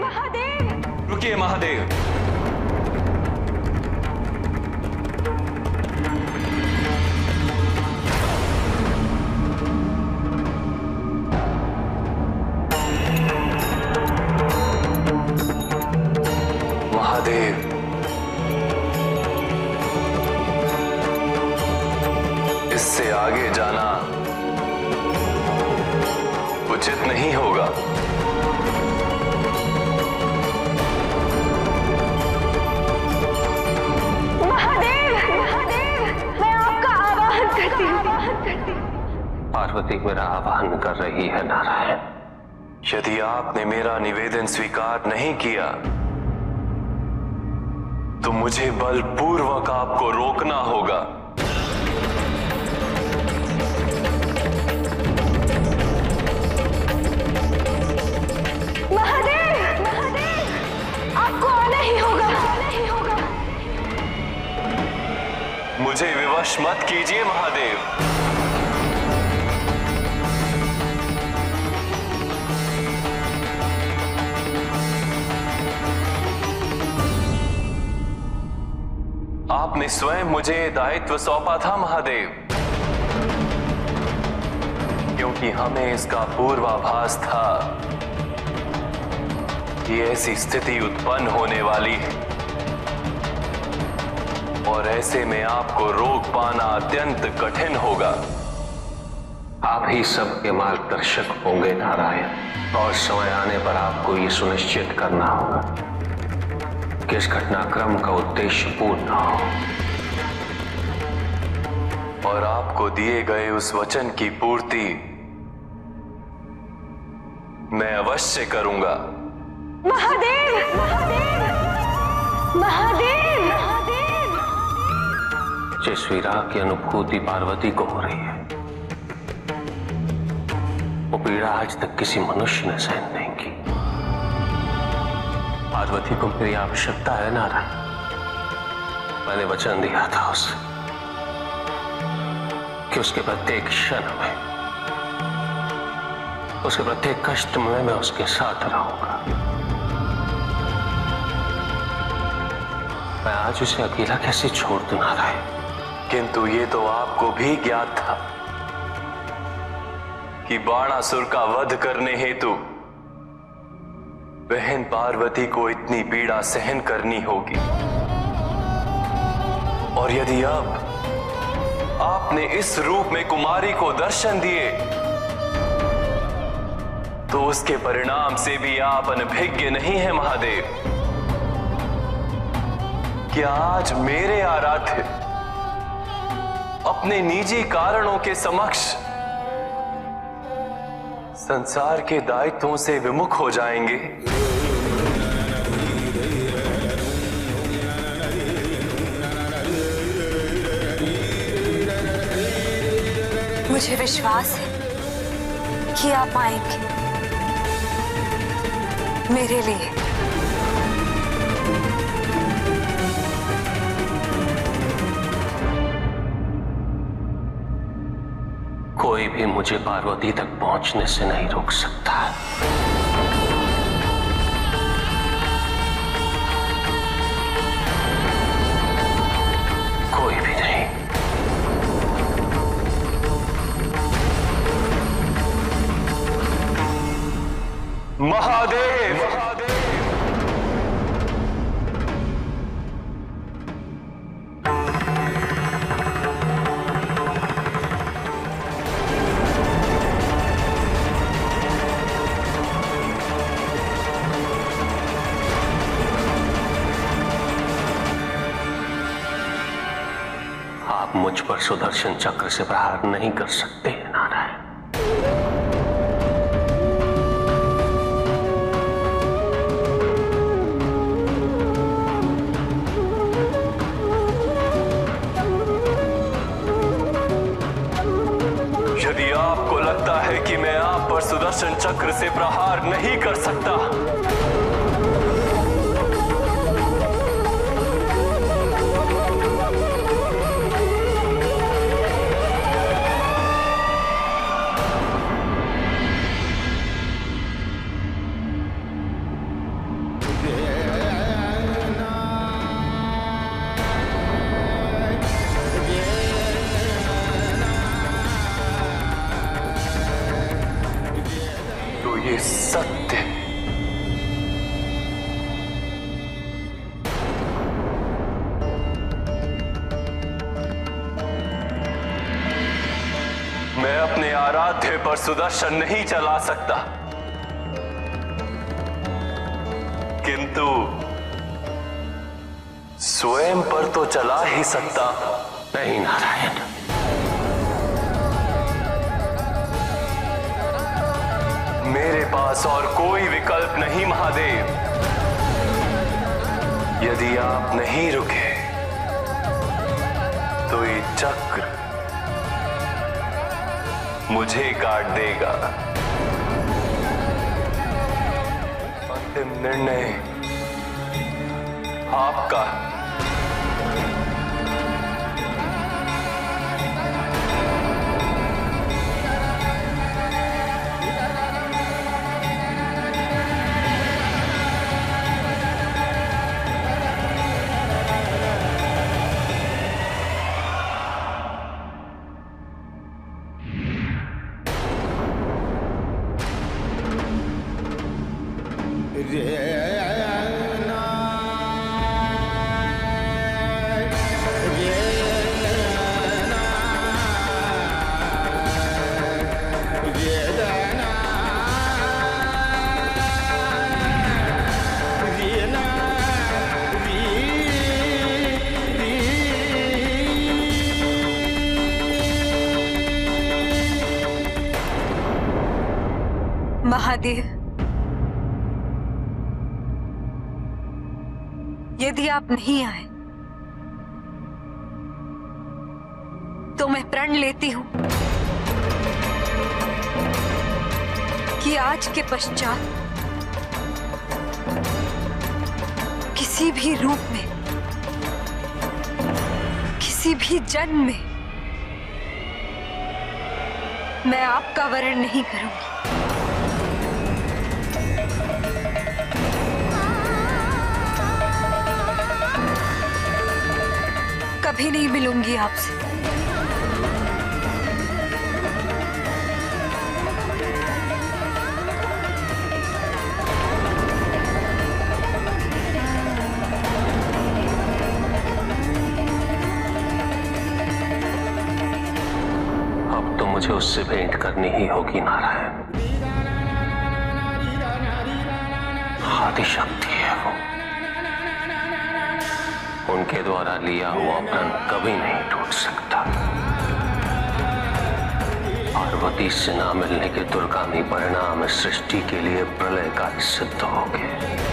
महादेव! रुकिए महादेव। महादेव, इससे आगे जाना उचित नहीं होगा। महादेव! महादेव! मैं आपका आवाहन करती हूँ। पार्वती मेरा आवाहन कर रही है नारायण। यदि आपने मेरा निवेदन स्वीकार नहीं किया तो मुझे बलपूर्वक आपको रोकना होगा। महादेव! महादेव! आपको आना ही होगा। मुझे विवश मत कीजिए महादेव। आपने स्वयं मुझे दायित्व सौंपा था महादेव, क्योंकि हमें इसका पूर्वाभास था कि ऐसी स्थिति उत्पन्न होने वाली है और ऐसे में आपको रोक पाना अत्यंत कठिन होगा। आप ही सबके मार्गदर्शक होंगे नारायण, और समय आने पर आपको ये सुनिश्चित करना होगा कि इस घटनाक्रम का उद्देश्य पूर्ण हो। और आपको दिए गए उस वचन की पूर्ति मैं अवश्य करूंगा। महादेव! महादेव! महादेव! महादेव! जिस विरह की अनुभूति पार्वती को हो रही है, वो पीड़ा आज तक किसी मनुष्य ने सहन नहीं की। पार्वती को मेरी आवश्यकता है नारायण। मैंने वचन दिया था उसे कि उसके प्रत्येक क्षण में, उसके प्रत्येक कष्ट में मैं उसके साथ रहूंगा। मैं आज उसे अकेला कैसे छोड़ दूं नारायण? किंतु ये तो आपको भी ज्ञात था कि बाणासुर का वध करने हेतु बहन पार्वती को इतनी पीड़ा सहन करनी होगी। और यदि अब आपने इस रूप में कुमारी को दर्शन दिए तो उसके परिणाम से भी आप अनभिज्ञ नहीं हैं महादेव। क्या आज मेरे आराध्य अपने निजी कारणों के समक्ष संसार के दायित्वों से विमुख हो जाएंगे? मुझे विश्वास है कि आप आएंगे मेरे लिए। कोई भी मुझे पार्वती तक पहुंचने से नहीं रोक सकता। कोई भी नहीं। महादेव! आप मुझ पर सुदर्शन चक्र से प्रहार नहीं कर सकते नारायण। यदि आपको लगता है कि मैं आप पर सुदर्शन चक्र से प्रहार नहीं कर सकता सकते। मैं अपने आराध्य पर सुदर्शन नहीं चला सकता, किंतु स्वयं पर तो चला ही सकता। नहीं नारायण, मेरे पास और कोई विकल्प नहीं महादेव। यदि आप नहीं रुके तो ये चक्र मुझे काट देगा। अंतिम निर्णय आपका। महादेव, यदि आप नहीं आए तो मैं प्रण लेती हूं कि आज के पश्चात किसी भी रूप में, किसी भी जन्म में मैं आपका वरण नहीं करूंगी। कभी नहीं मिलूंगी आपसे। अब तो मुझे उससे भेंट करनी ही होगी नारायण। आदिशक्ति है वो, उनके द्वारा लिया हुआ प्रण कभी नहीं टूट सकता। पार्वती से ना मिलने के दुर्गामी परिणाम इस सृष्टि के लिए प्रलय का सिद्ध हो गए।